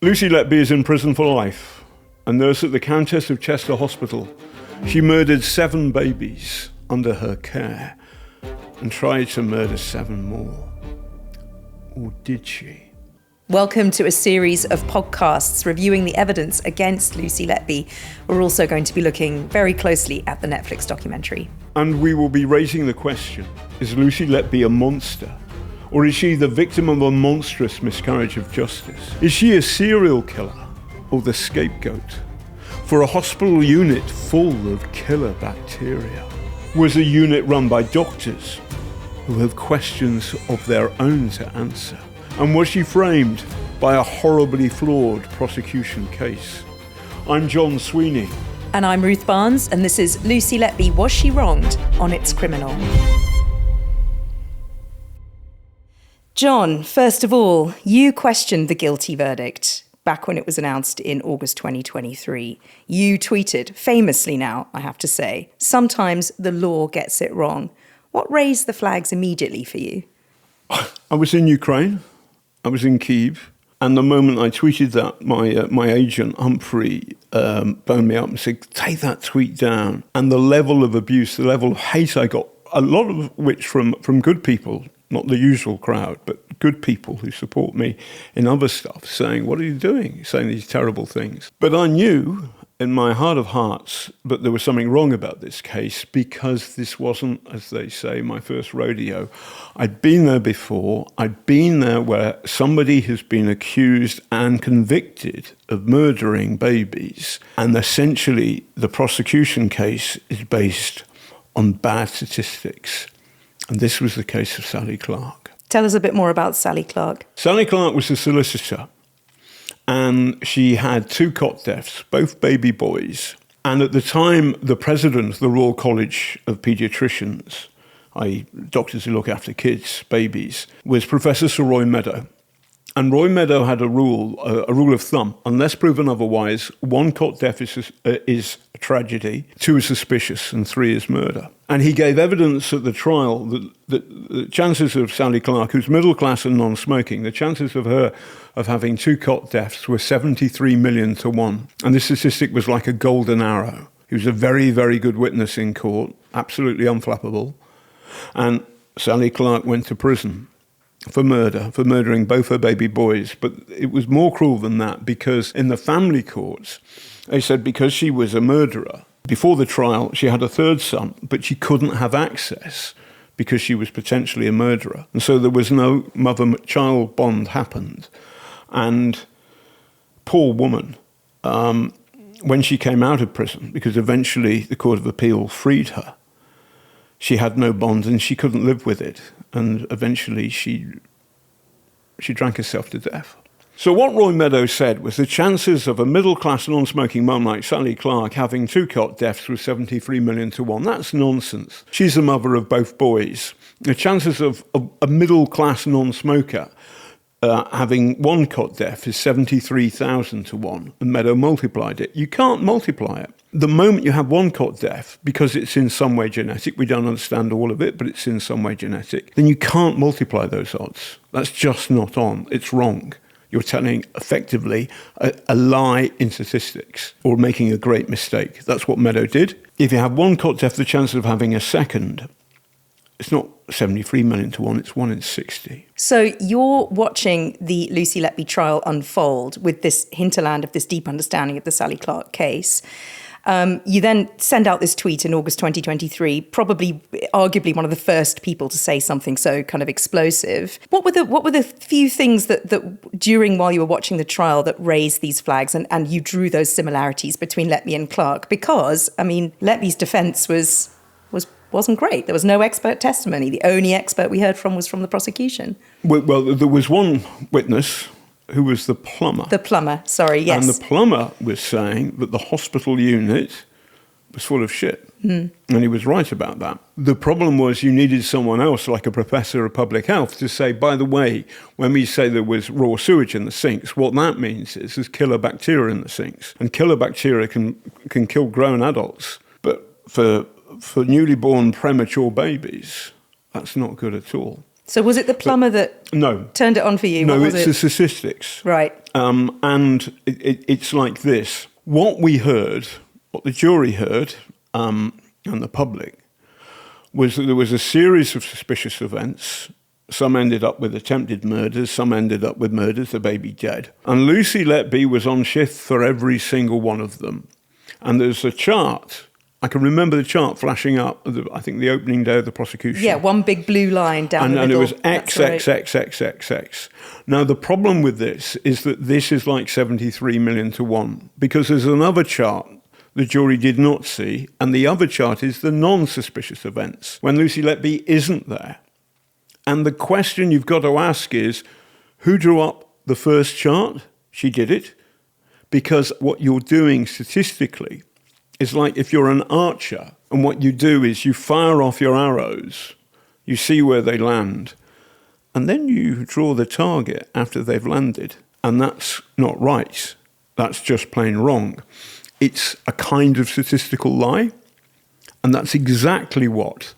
Lucy Letby is in prison for life. A nurse at the Countess of Chester Hospital. She murdered 7 babies under her care and tried to murder 7 more. Or did she? Welcome to a series of podcasts reviewing the evidence against Lucy Letby. We're also going to be looking very closely at the Netflix documentary. And we will be raising the question, is Lucy Letby a monster? Or is she the victim of a monstrous miscarriage of justice? Is she a serial killer or the scapegoat for a hospital unit full of killer bacteria? Was a unit run by doctors who have questions of their own to answer? And was she framed by a horribly flawed prosecution case? I'm John Sweeney. And I'm Ruth Barnes, and this is Lucy Letby, Was She Wronged on It's Criminal? John, first of all, you questioned the guilty verdict back when it was announced in August 2023. You tweeted, famously now, I have to say, sometimes the law gets it wrong. What raised the flags immediately for you? I was in Ukraine. I was in Kyiv. And the moment I tweeted that, my agent, Humphrey, phoned me up and said, take that tweet down. And the level of abuse, the level of hate I got, a lot of which from good people, not the usual crowd, but good people who support me in other stuff, saying, what are you doing? Saying these terrible things. But I knew in my heart of hearts that there was something wrong about this case because this wasn't, as they say, my first rodeo. I'd been there before. I'd been there where somebody has been accused and convicted of murdering babies. And essentially, the prosecution case is based on bad statistics. And this was the case of Sally Clark. Tell us a bit more about Sally Clark. Sally Clark was a solicitor, and she had 2 cot deaths, both baby boys. And at the time, the president of the Royal College of Paediatricians, i.e. doctors who look after kids, babies, was Professor Sir Roy Meadow. And Roy Meadow had a rule of thumb. Unless proven otherwise, 1 cot death is a tragedy, 2 is suspicious, and 3 is murder. And he gave evidence at the trial that the chances of Sally Clark, who's middle class and non-smoking, the chances of her of having 2 cot deaths were 73 million to 1. And this statistic was like a golden arrow. He was a very, very good witness in court, absolutely unflappable. And Sally Clark went to prison for murdering both her baby boys. But it was more cruel than that, because in the family courts, they said because she was a murderer, before the trial, she had a 3rd son, but she couldn't have access because she was potentially a murderer. And so there was no mother-child bond happened. And poor woman, when she came out of prison, because eventually the Court of Appeal freed her, she had no bond and she couldn't live with it. And eventually she drank herself to death. So what Roy Meadow said was the chances of a middle-class non-smoking mum like Sally Clark having 2 cot deaths was 73 million to 1. That's nonsense. She's the mother of both boys. The chances of a middle-class non-smoker having 1 cot death is 73,000 to 1. And Meadow multiplied it. You can't multiply it. The moment you have 1 cot death, because it's in some way genetic, we don't understand all of it, but it's in some way genetic, then you can't multiply those odds. That's just not on. It's wrong. You're telling, effectively, a lie in statistics, or making a great mistake. That's what Meadow did. If you have 1 cot death, the chance of having a second, it's not 73 million to 1, it's 1 in 60. So you're watching the Lucy Letby trial unfold with this hinterland of this deep understanding of the Sally Clark case. You then send out this tweet in August 2023, arguably one of the first people to say something so kind of explosive. What were the few things that during while you were watching the trial that raised these flags and you drew those similarities between Letby and Clark? Because, I mean, Letby's defence wasn't great. There was no expert testimony. The only expert we heard from was from the prosecution. Well, there was one witness who was the plumber. The plumber, sorry, yes. And the plumber was saying that the hospital unit was full of shit. And he was right about that. The problem was you needed someone else, like a professor of public health, to say, by the way, when we say there was raw sewage in the sinks, what that means is there's killer bacteria in the sinks. And killer bacteria can kill grown adults. But for newly born premature babies, that's not good at all. So was it the plumber that turned it on for you? No, what was it's it? the statistics. Right. And it's like this. What we heard, what the jury heard, and the public, was that there was a series of suspicious events. Some ended up with attempted murders, some ended up with murders, the baby dead. And Lucy Letby was on shift for every single one of them. And there's a chart. I can remember the chart flashing up, I think the opening day of the prosecution. Yeah, one big blue line down the middle. And it was X, X, X, X, X, X. Now, the problem with this is that this is like 73 million to 1, because there's another chart the jury did not see, and the other chart is the non-suspicious events, when Lucy Letby isn't there. And the question you've got to ask is, who drew up the first chart? She did it. Because what you're doing statistically is like if you're an archer, and what you do is you fire off your arrows, you see where they land, and then you draw the target after they've landed. And that's not right. That's just plain wrong. It's a kind of statistical lie, and that's exactly what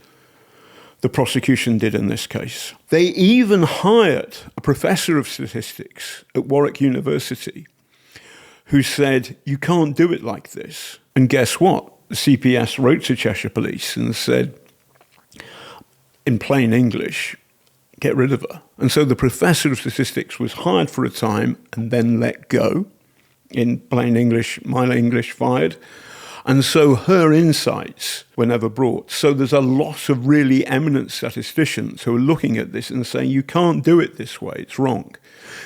the prosecution did in this case. They even hired a professor of statistics at Warwick University who said, you can't do it like this. And guess what? The CPS wrote to Cheshire Police and said, in plain English, get rid of her. And so the professor of statistics was hired for a time and then let go. In plain English, my English, fired. And so her insights were never brought. So there's a lot of really eminent statisticians who are looking at this and saying, you can't do it this way, it's wrong.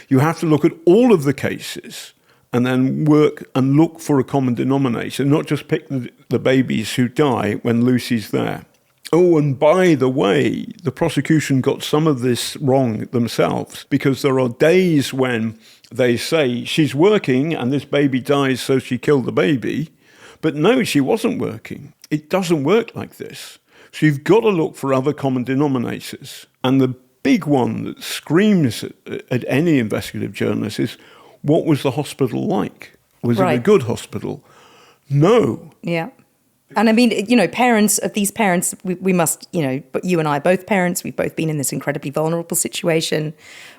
You have to look at all of the cases and then work and look for a common denominator, not just pick the babies who die when Lucy's there. Oh, and by the way, the prosecution got some of this wrong themselves, because there are days when they say she's working and this baby dies so she killed the baby, but no, she wasn't working. It doesn't work like this. So you've got to look for other common denominators. And the big one that screams at any investigative journalist is, what was the hospital like? Was it a good hospital? No. Yeah. And I mean, parents of these parents, we must, but you and I are both parents. We've both been in this incredibly vulnerable situation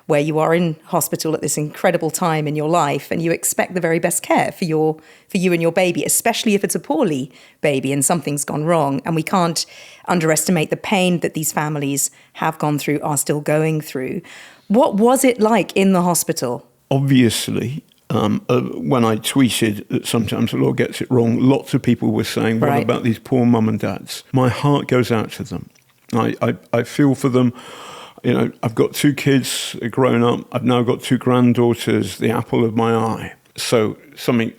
where you are in hospital at this incredible time in your life and you expect the very best care for you and your baby, especially if it's a poorly baby and something's gone wrong. And we can't underestimate the pain that these families have gone through, are still going through. What was it like in the hospital? Obviously, when I tweeted that sometimes the law gets it wrong, lots of people were saying, what about these poor mum and dads? My heart goes out to them. I feel for them. I've got 2 kids grown up. I've now got 2 granddaughters, the apple of my eye. So something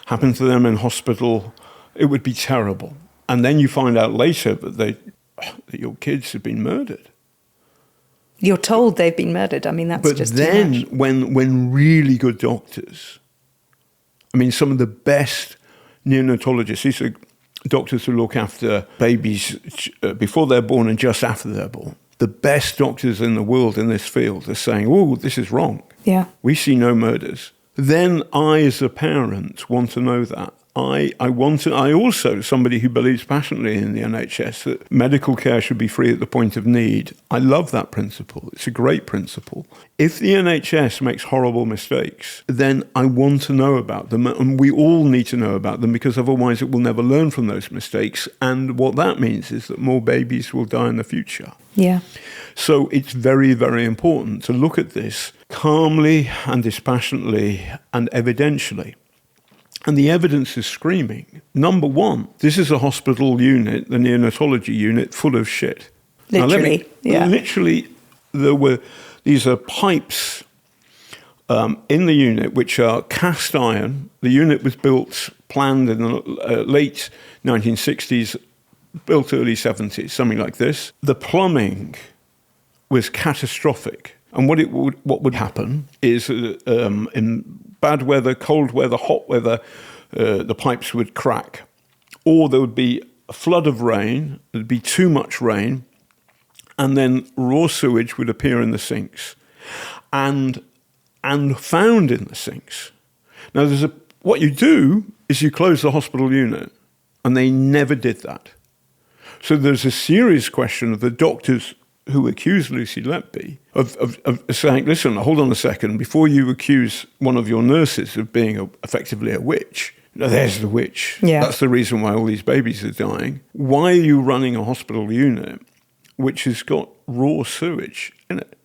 happened to them in hospital, it would be terrible. And then you find out later that your kids have been murdered. You're told they've been murdered. I mean, that's just too much. But then when really good doctors, some of the best neonatologists, these are doctors who look after babies before they're born and just after they're born, the best doctors in the world in this field are saying, oh, this is wrong. Yeah. We see no murders. Then I, as a parent, want to know that. I also, somebody who believes passionately in the NHS, that medical care should be free at the point of need. I love that principle. It's a great principle. If the NHS makes horrible mistakes, then I want to know about them, and we all need to know about them, because otherwise it will never learn from those mistakes. And what that means is that more babies will die in the future. Yeah. So it's very, very important to look at this calmly and dispassionately and evidentially. And the evidence is screaming. Number one, this is a hospital unit, the neonatology unit, full of shit. Literally, Literally, these are pipes in the unit which are cast iron. The unit was planned in the late 1960s, built early 70s, something like this. The plumbing was catastrophic. And what would happen is in bad weather, cold weather, hot weather, the pipes would crack. Or there would be a flood of rain, there'd be too much rain, and then raw sewage would appear in the sinks and found in the sinks. Now, what you do is you close the hospital unit, and they never did that. So there's a serious question of the doctors who accused Lucy Letby of saying, listen, hold on a second, before you accuse one of your nurses of being effectively a witch, there's the witch. Yeah. That's the reason why all these babies are dying. Why are you running a hospital unit which has got raw sewage in it?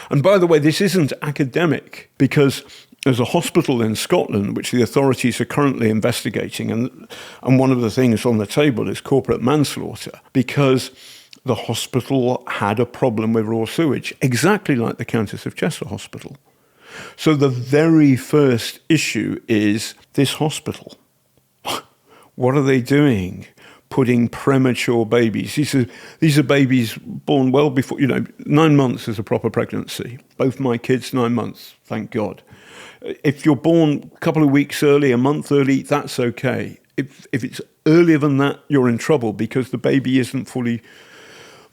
And by the way, this isn't academic, because there's a hospital in Scotland which the authorities are currently investigating, and one of the things on the table is corporate manslaughter, because the hospital had a problem with raw sewage, exactly like the Countess of Chester Hospital. So the very first issue is this hospital. What are they doing? Putting premature babies. These are babies born well before, 9 months is a proper pregnancy. Both my kids, 9 months, thank God. If you're born a couple of weeks early, a month early, that's okay. If it's earlier than that, you're in trouble, because the baby isn't fully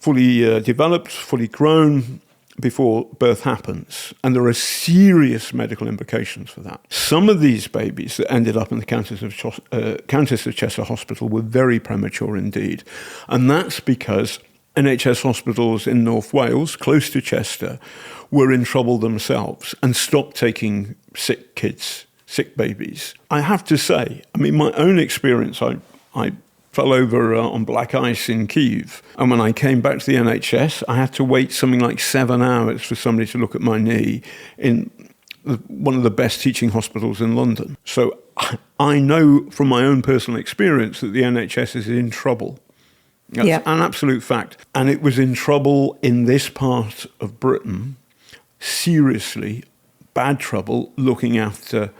developed, fully grown before birth happens. And there are serious medical implications for that. Some of these babies that ended up in the Countess of Chester Hospital were very premature indeed. And that's because NHS hospitals in North Wales, close to Chester, were in trouble themselves and stopped taking sick kids, sick babies. I have to say, my own experience, I fell over on black ice in Kyiv. And when I came back to the NHS, I had to wait something like 7 hours for somebody to look at my knee in one of the best teaching hospitals in London. So I know from my own personal experience that the NHS is in trouble. That's an absolute fact. And it was in trouble in this part of Britain, seriously bad trouble, looking after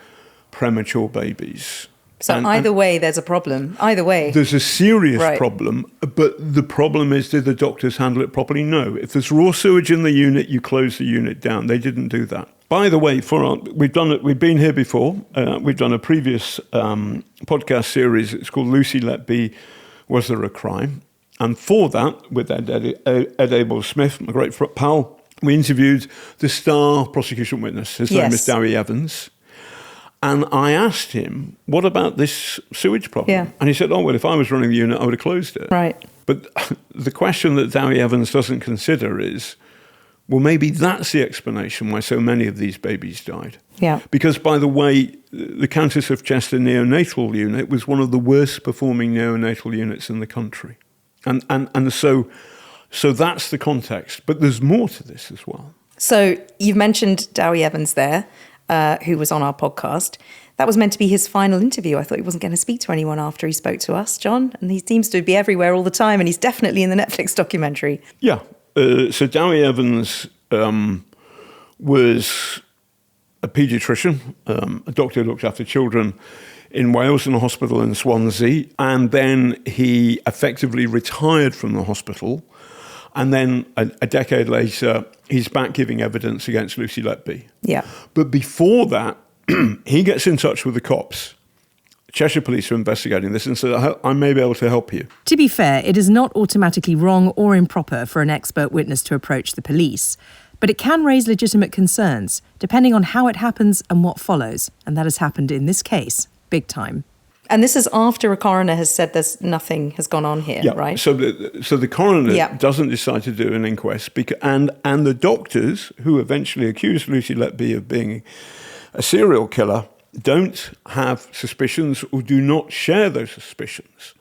premature babies. So either way, there's a problem. Either way. There's a serious problem, but the problem is, did the doctors handle it properly? No. If there's raw sewage in the unit, you close the unit down. They didn't do that. By the way, we've been here before. We've done a previous podcast series. It's called Lucy Letby, Was There a Crime? And for that, with Ed Abel-Smith, my great pal, we interviewed the star prosecution witness. His name is Dowie Evans. And I asked him, what about this sewage problem? Yeah. And he said, oh, well, if I was running the unit, I would have closed it. Right. But the question that Dowie Evans doesn't consider is, well, maybe that's the explanation why so many of these babies died. Yeah. Because, by the way, the Countess of Chester neonatal unit was one of the worst performing neonatal units in the country. And so that's the context. But there's more to this as well. So you've mentioned Dowie Evans there, who was on our podcast. That was meant to be his final interview. I thought he wasn't going to speak to anyone after he spoke to us, John. And he seems to be everywhere all the time. And he's definitely in the Netflix documentary. Yeah. So Dowie Evans was a paediatrician, a doctor who looked after children in Wales in a hospital in Swansea. And then he effectively retired from the hospital. And then a decade later, he's back giving evidence against Lucy Letby. Yeah. But before that, he gets in touch with the cops. Cheshire Police are investigating this and said, I may be able to help you. To be fair, it is not automatically wrong or improper for an expert witness to approach the police. But it can raise legitimate concerns, depending on how it happens and what follows. And that has happened in this case, big time. And this is after a coroner has said there's nothing has gone on here, right? So the coroner doesn't decide to do an inquest, and the doctors who eventually accused Lucy Letby of being a serial killer don't have suspicions or do not share those suspicions.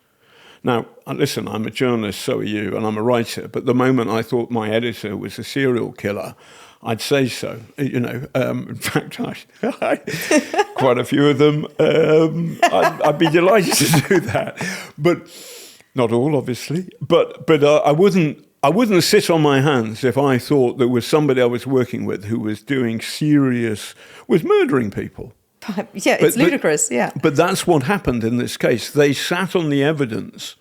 Now, listen, I'm a journalist, so are you, and I'm a writer, but the moment I thought my editor was a serial killer, I'd say so. In fact, quite a few of them. I'd be delighted to do that, but not all, obviously. But I wouldn't sit on my hands if I thought there was somebody I was working with who was was murdering people. Yeah, it's ludicrous. Yeah. But that's what happened in this case. They sat on the evidence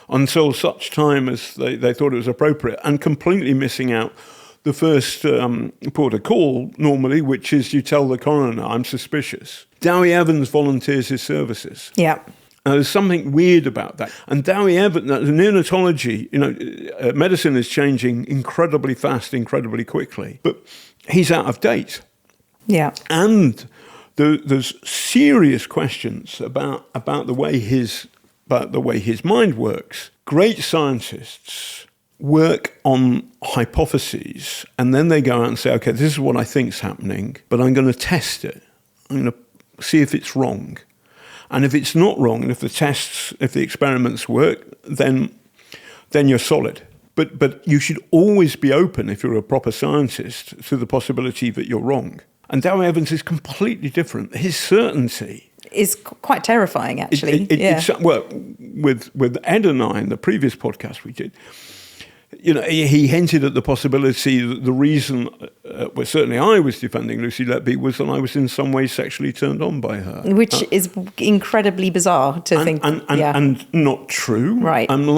until such time as they thought it was appropriate, and completely missing out the first port of call, normally, which is you tell the coroner, I'm suspicious. Dowie Evans volunteers his services. Yeah. There's something weird about that. And Dowie Evans, neonatology, medicine is changing incredibly fast, incredibly quickly. But he's out of date. Yeah. And there's serious questions about the way his mind works. Great scientists work on hypotheses, and then they go out and say, okay, this is what I think is happening, but I'm going to test it. I'm going to see if it's wrong. And if it's not wrong, and if the experiments work, then you're solid. But you should always be open, if you're a proper scientist, to the possibility that you're wrong. And Dowie Evans is completely different. His certainty is quite terrifying, actually. Well, with Ed and I, in the previous podcast we did, he hinted at the possibility that the reason, well, certainly I was defending Lucy Letby, was that I was in some way sexually turned on by her. Which is incredibly bizarre to think. And not true. Right. And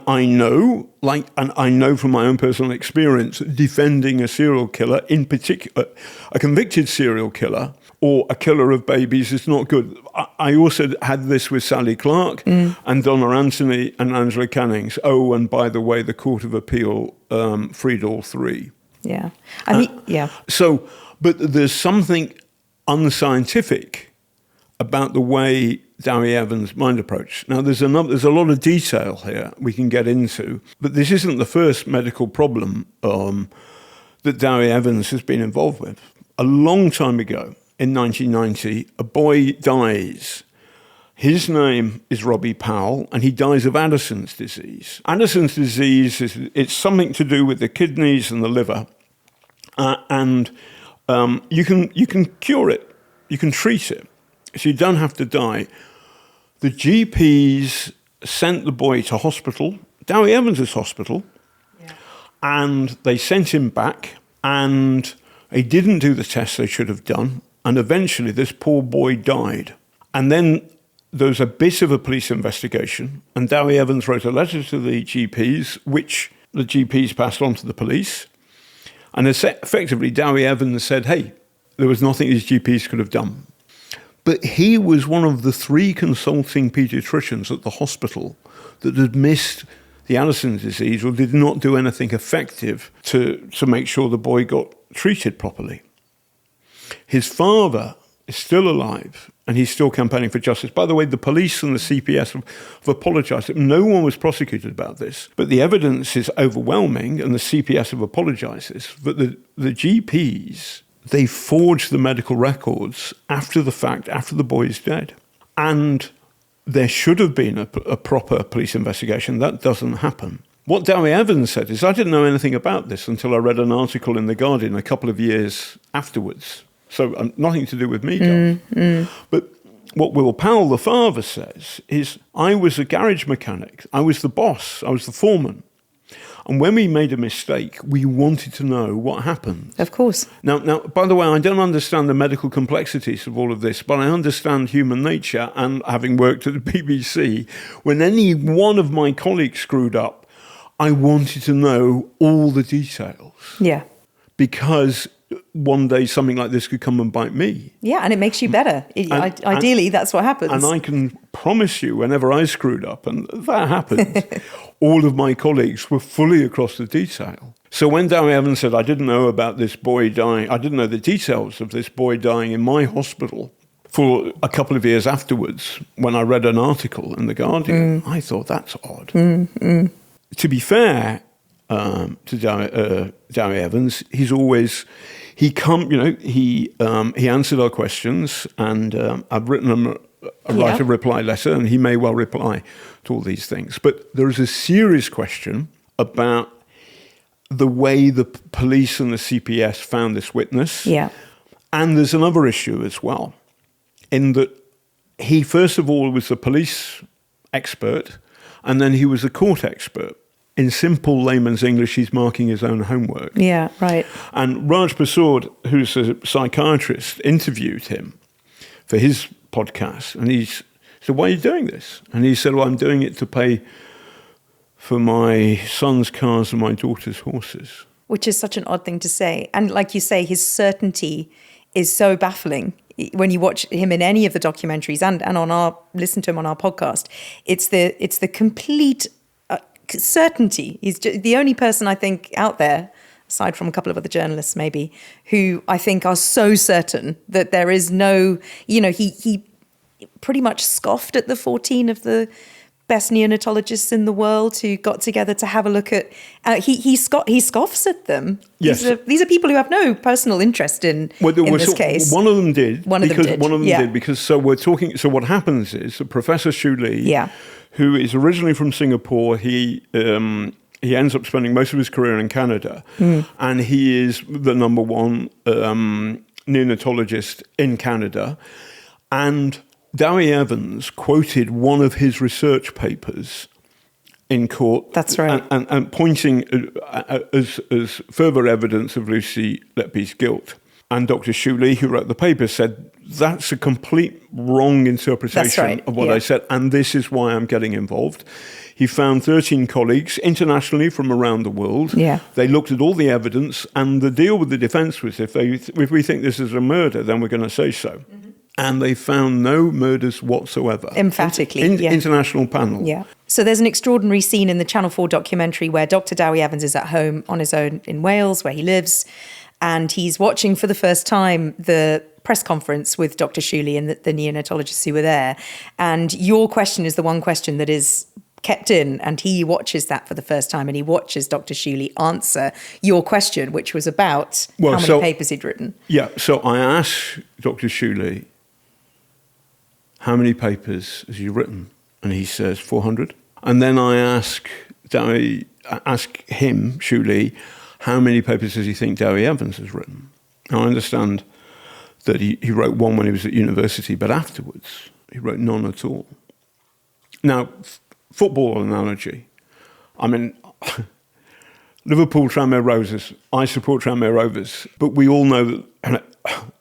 I know from my own personal experience, defending a serial killer, in particular, a convicted serial killer, or a killer of babies is not good. I also had this with Sally Clark and Donna Anthony and Angela Cannings. Oh, and by the way, the Court of Appeal freed all three. Yeah. So, but there's something unscientific about the way Dowie Evans' mind approach. Now, there's a lot of detail here we can get into, but this isn't the first medical problem that Dowie Evans has been involved with. A long time ago, in 1990, a boy dies. His name is Robbie Powell, and he dies of Addison's disease. Addison's disease it's something to do with the kidneys and the liver, and you can cure it, you can treat it, so you don't have to die. The GPs sent the boy to hospital, Dowie Evans' hospital, and they sent him back, and they didn't do the tests they should have done. And eventually this poor boy died. And then there was a bit of a police investigation, and Dowie Evans wrote a letter to the GPs, which the GPs passed on to the police. And effectively, Dowie Evans said, hey, there was nothing these GPs could have done. But he was one of the 3 consulting paediatricians at the hospital that had missed the Addison's disease or did not do anything effective to make sure the boy got treated properly. His father is still alive, and he's still campaigning for justice. By the way, the police and the CPS have apologised. No one was prosecuted about this, but the evidence is overwhelming, and the CPS have apologised. But the GPs, they forged the medical records after the fact, after the boy is dead. And there should have been a proper police investigation. That doesn't happen. What Dowie Evans said is, I didn't know anything about this until I read an article in The Guardian a couple of years afterwards. So nothing to do with me, But what Will Powell, the father, says is, I was a garage mechanic. I was the boss. I was the foreman. And when we made a mistake, we wanted to know what happened. Of course. Now, by the way, I don't understand the medical complexities of all of this, but I understand human nature. And having worked at the BBC, when any one of my colleagues screwed up, I wanted to know all the details. Yeah. Because one day something like this could come and bite me. Yeah, and it makes you better. Ideally, that's what happens. And I can promise you, whenever I screwed up, and that happened, all of my colleagues were fully across the detail. So when Dowie Evans said, I didn't know about this boy dying, I didn't know the details of this boy dying in my hospital for a couple of years afterwards, when I read an article in The Guardian, I thought, that's odd. To be fair to Dowie Evans, he answered our questions, and I've written him write a reply letter, and he may well reply to all these things. But there is a serious question about the way the police and the CPS found this witness. Yeah. And there's another issue as well, in that he, first of all, was a police expert, and then he was a court expert. In simple layman's English, he's marking his own homework. Yeah, right. And Raj Persaud, who's a psychiatrist, interviewed him for his podcast. And he said, why are you doing this? And he said, well, I'm doing it to pay for my son's cars and my daughter's horses. Which is such an odd thing to say. And like you say, his certainty is so baffling. When you watch him in any of the documentaries and listen to him on our podcast, it's the complete certainty. He's the only person I think out there, aside from a couple of other journalists maybe, who I think are so certain that there is no, he pretty much scoffed at the 14 of the best neonatologists in the world who got together to have a look at. He scoffs at them. Yes, these are people who have no personal interest in this case. One of them did. One of them did. Because so we're talking. So what happens is that Professor Xu Li, who is originally from Singapore, he ends up spending most of his career in Canada, and he is the number one neonatologist in Canada, and Dowie Evans quoted one of his research papers in court. That's right. And pointing as further evidence of Lucy Letby's guilt. And Dr. Xu Li, who wrote the paper, said, that's a complete wrong interpretation of what I said, and this is why I'm getting involved. He found 13 colleagues internationally from around the world. Yeah. They looked at all the evidence, and the deal with the defense was if we think this is a murder, then we're going to say so. Mm-hmm. And they found no murders whatsoever. Emphatically, International panel. Yeah. So there's an extraordinary scene in the Channel 4 documentary where Dr. Dowie Evans is at home on his own in Wales, where he lives, and he's watching for the first time the press conference with Dr. Xu Li and the neonatologists who were there. And your question is the one question that is kept in, and he watches that for the first time, and he watches Dr. Xu Li answer your question, which was about how many papers he'd written. Yeah, so I asked Dr. Xu Li, how many papers has he written? And he says 400. And then I ask him, Xu Li, how many papers does he think Dowie Evans has written? Now, I understand that he wrote one when he was at university, but afterwards he wrote none at all. Now, football analogy. I mean, Liverpool, Tranmere Rovers. I support Tranmere Rovers, but we all know that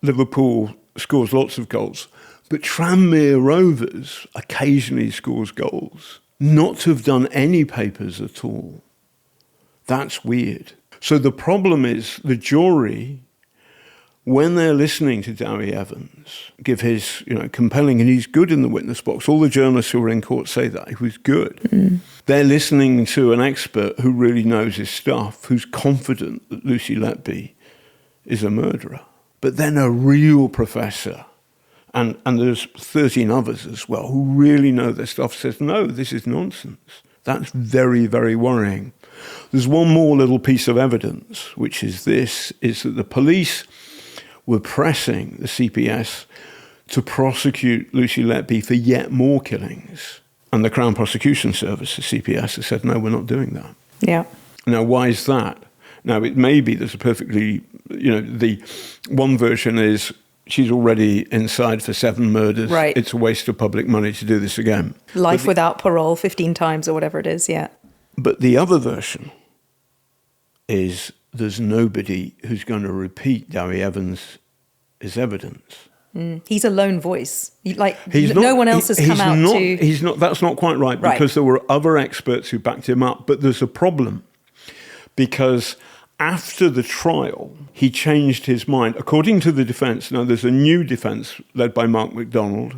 Liverpool scores lots of goals. But Tranmere Rovers occasionally scores goals. Not to have done any papers at all. That's weird. So the problem is the jury, when they're listening to Dowie Evans give his, compelling, and he's good in the witness box. All the journalists who were in court say that he was good. Mm. They're listening to an expert who really knows his stuff, who's confident that Lucy Letby is a murderer. But then a real professor, and there's 13 others as well, who really know their stuff, says, no, this is nonsense. That's very, very worrying. There's one more little piece of evidence, which is this, is that the police were pressing the CPS to prosecute Lucy Letby for yet more killings. And the Crown Prosecution Service, the CPS, has said, no, we're not doing that. Yeah. Now, why is that? Now, it may be there's a perfectly, the one version is she's already inside for 7 murders. Right. It's a waste of public money to do this again. Life without parole 15 times or whatever it is, yeah. But the other version is there's nobody who's going to repeat Dowie Evans' evidence. He's a lone voice. No one else has come out to... He's not. That's not quite right, because there were other experts who backed him up. But there's a problem, because after the trial, he changed his mind. According to the defence, now there's a new defence led by Mark MacDonald,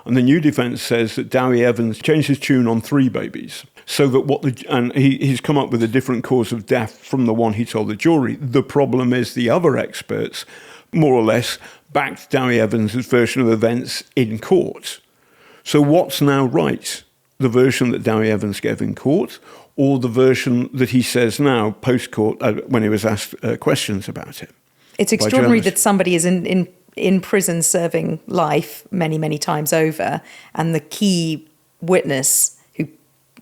and the new defence says that Dowie Evans changed his tune on 3 babies. So that he's come up with a different cause of death from the one he told the jury. The problem is the other experts, more or less, backed Dowie Evans' version of events in court. So what's now right? The version that Dowie Evans gave in court, or the version that he says now, post-court, when he was asked questions about it? It's extraordinary that somebody is in prison serving life many, many times over, and the key witness who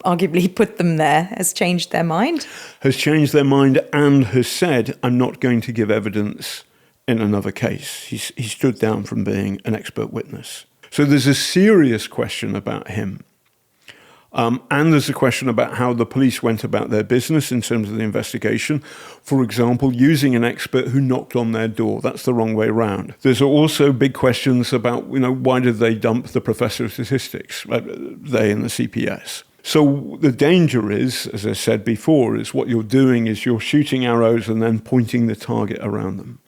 arguably put them there has changed their mind. Has changed their mind and has said, I'm not going to give evidence in another case. He stood down from being an expert witness. So there's a serious question about him. And there's a question about how the police went about their business in terms of the investigation. For example, using an expert who knocked on their door. That's the wrong way around. There's also big questions about, why did they dump the professor of statistics, they and the CPS. So the danger is, as I said before, is what you're doing is you're shooting arrows and then pointing the target around them.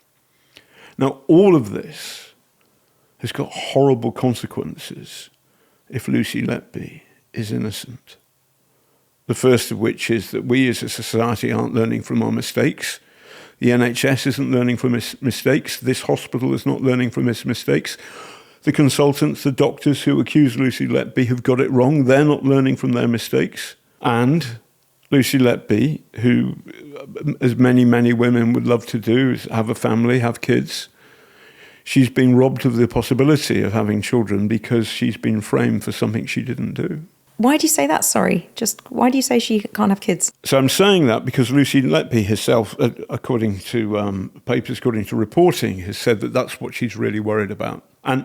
Now, all of this has got horrible consequences if Lucy Letby is innocent. The first of which is that we as a society aren't learning from our mistakes. The NHS isn't learning from its mistakes. This hospital is not learning from its mistakes. The consultants, the doctors who accuse Lucy Letby have got it wrong. They're not learning from their mistakes. And Lucy Letby, who, as many, many women would love to do, is have a family, have kids, she's been robbed of the possibility of having children because she's been framed for something she didn't do. Why do you say that? Sorry. Just why do you say she can't have kids? So I'm saying that because Lucy Letby herself, according to papers, according to reporting, has said that that's what she's really worried about. And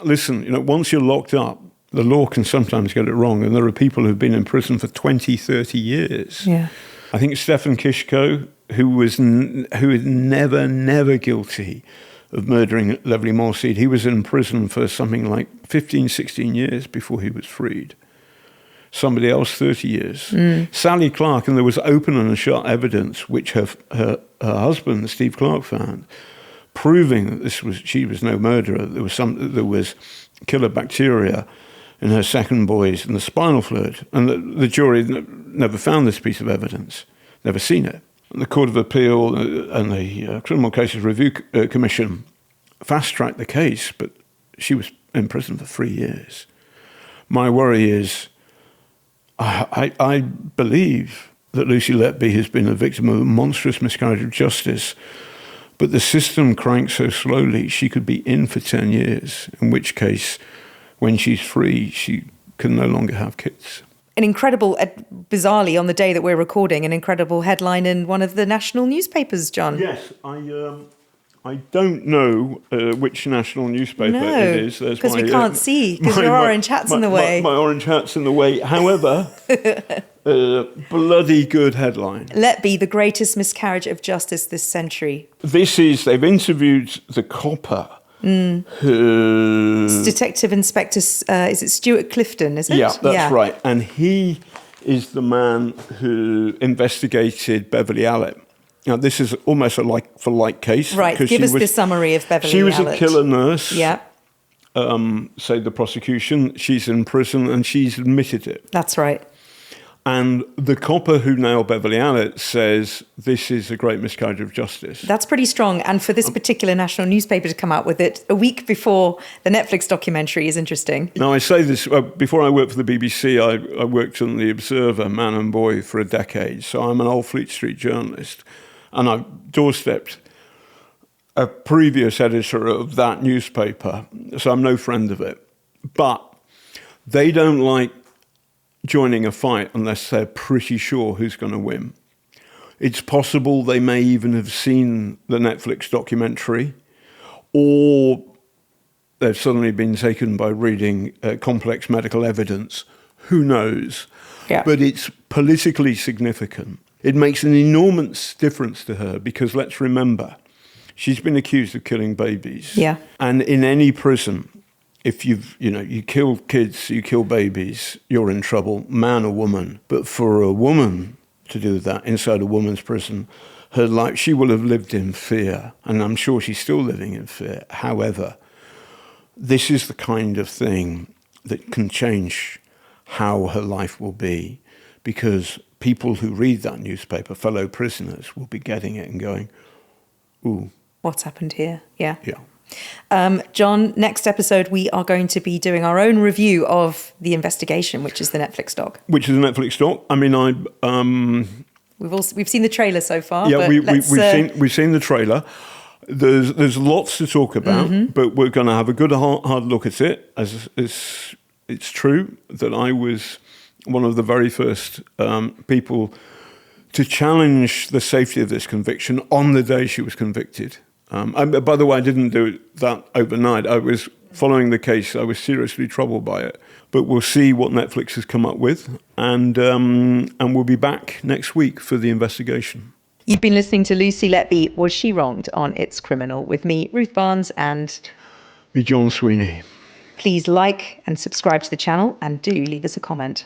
listen, once you're locked up, the law can sometimes get it wrong. And there are people who've been in prison for 20, 30 years. Yeah. I think Stefan Kishko, who is never guilty of murdering Lovely Morseed, he was in prison for something like 15, 16 years before he was freed. Somebody else 30 years. Sally Clark, and there was open and shut evidence which her husband, Steve Clark, found, proving that she was no murderer. There was killer bacteria in her second boys in the spinal fluid, and the jury never found this piece of evidence, never seen it. And the Court of Appeal and the Criminal Cases Review Commission fast-tracked the case, but she was in prison for 3 years. My worry is, I believe that Lucy Letby has been a victim of a monstrous miscarriage of justice, but the system cranks so slowly she could be in for 10 years, in which case, when she's free, she can no longer have kids. An incredible, bizarrely, on the day that we're recording, an incredible headline in one of the national newspapers, John. Yes, I don't know which national newspaper it is. Because we can't see, because your orange hat's in the way. My orange hat's in the way. However, bloody good headline. Letby, the greatest miscarriage of justice this century. They've interviewed the copper. Who... It's Detective Inspector, is it Stuart Clifton, is it? Yeah, that's right. And he is the man who investigated Beverly Allitt. Now, this is almost a like-for-like case. Right, give us the summary of Beverly Allitt. She was a killer nurse, yeah. Say the prosecution. She's in prison and she's admitted it. That's right. And the copper who nailed Beverly Allitt says this is a great miscarriage of justice. That's pretty strong. And for this particular national newspaper to come out with it a week before the Netflix documentary is interesting. Now, I say this, before I worked for the BBC, I worked on The Observer, Man and Boy, for a decade. So I'm an old Fleet Street journalist. And I doorstepped a previous editor of that newspaper, so I'm no friend of it. But they don't like joining a fight unless they're pretty sure who's going to win. It's possible they may even have seen the Netflix documentary, or they've suddenly been taken by reading complex medical evidence. Who knows? Yeah. But it's politically significant. It makes an enormous difference to her because, let's remember, she's been accused of killing babies. Yeah. And in any prison, if you kill kids, you kill babies, you're in trouble, man or woman. But for a woman to do that inside a woman's prison, her life, she will have lived in fear. And I'm sure she's still living in fear. However, this is the kind of thing that can change how her life will be, because people who read that newspaper, fellow prisoners, will be getting it and going, ooh. What's happened here? Yeah. Yeah. John, next episode, we are going to be doing our own review of The Investigation, which is the Netflix doc. Which is a Netflix doc. I mean, We've seen the trailer so far. Yeah, but we've seen the trailer. There's lots to talk about, but we're going to have a good hard look at it. As it's true that I was one of the very first people to challenge the safety of this conviction on the day she was convicted. By the way, I didn't do that overnight. I was following the case. I was seriously troubled by it. But we'll see what Netflix has come up with, and we'll be back next week for The Investigation. You've been listening to Lucy Letby, Was She Wronged? On It's Criminal, with me, Ruth Barnes, and Me, John Sweeney. Please like and subscribe to the channel, and do leave us a comment.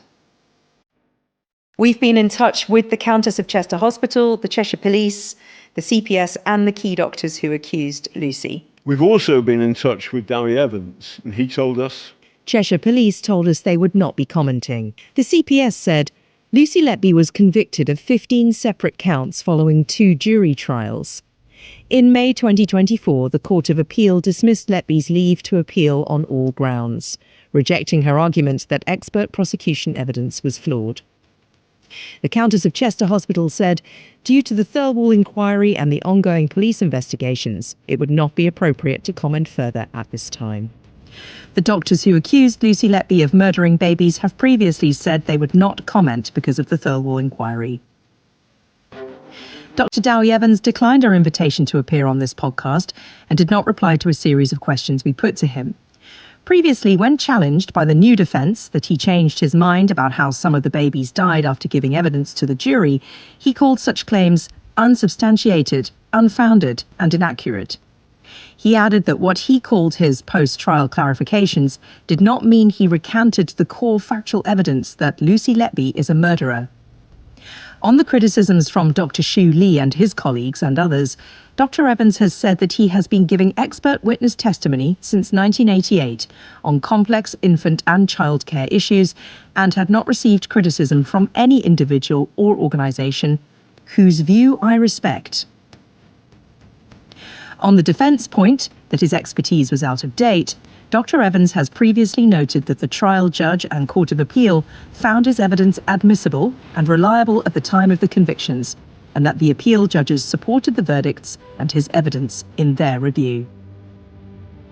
We've been in touch with the Countess of Chester Hospital, the Cheshire Police, the CPS, and the key doctors who accused Lucy. We've also been in touch with Dowie Evans, and he told us... Cheshire Police told us they would not be commenting. The CPS said Lucy Letby was convicted of 15 separate counts following 2 jury trials. In May 2024, the Court of Appeal dismissed Letby's leave to appeal on all grounds, rejecting her argument that expert prosecution evidence was flawed. The Countess of Chester Hospital said, due to the Thirlwall inquiry and the ongoing police investigations, it would not be appropriate to comment further at this time. The doctors who accused Lucy Letby of murdering babies have previously said they would not comment because of the Thirlwall inquiry. Dr. Dowie Evans declined our invitation to appear on this podcast and did not reply to a series of questions we put to him. Previously, when challenged by the new defence that he changed his mind about how some of the babies died after giving evidence to the jury, he called such claims unsubstantiated, unfounded, and inaccurate. He added that what he called his post-trial clarifications did not mean he recanted the core factual evidence that Lucy Letby is a murderer. On the criticisms from Dr. Shu Lee and his colleagues and others, Dr. Evans has said that he has been giving expert witness testimony since 1988 on complex infant and childcare issues and had not received criticism from any individual or organisation, whose view I respect. On the defence point that his expertise was out of date, Dr. Evans has previously noted that the trial judge and Court of Appeal found his evidence admissible and reliable at the time of the convictions, and that the appeal judges supported the verdicts and his evidence in their review.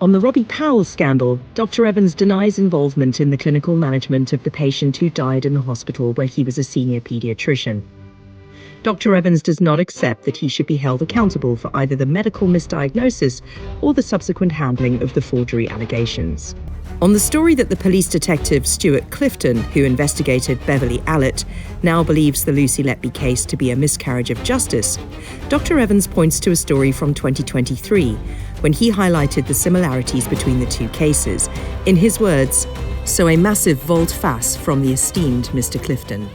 On the Robbie Powell scandal, Dr. Evans denies involvement in the clinical management of the patient who died in the hospital where he was a senior paediatrician. Dr. Evans does not accept that he should be held accountable for either the medical misdiagnosis or the subsequent handling of the forgery allegations. On the story that the police detective Stuart Clifton, who investigated Beverly Allett, now believes the Lucy Letby case to be a miscarriage of justice, Dr. Evans points to a story from 2023, when he highlighted the similarities between the two cases. In his words, "So a massive volte-face from the esteemed Mr. Clifton."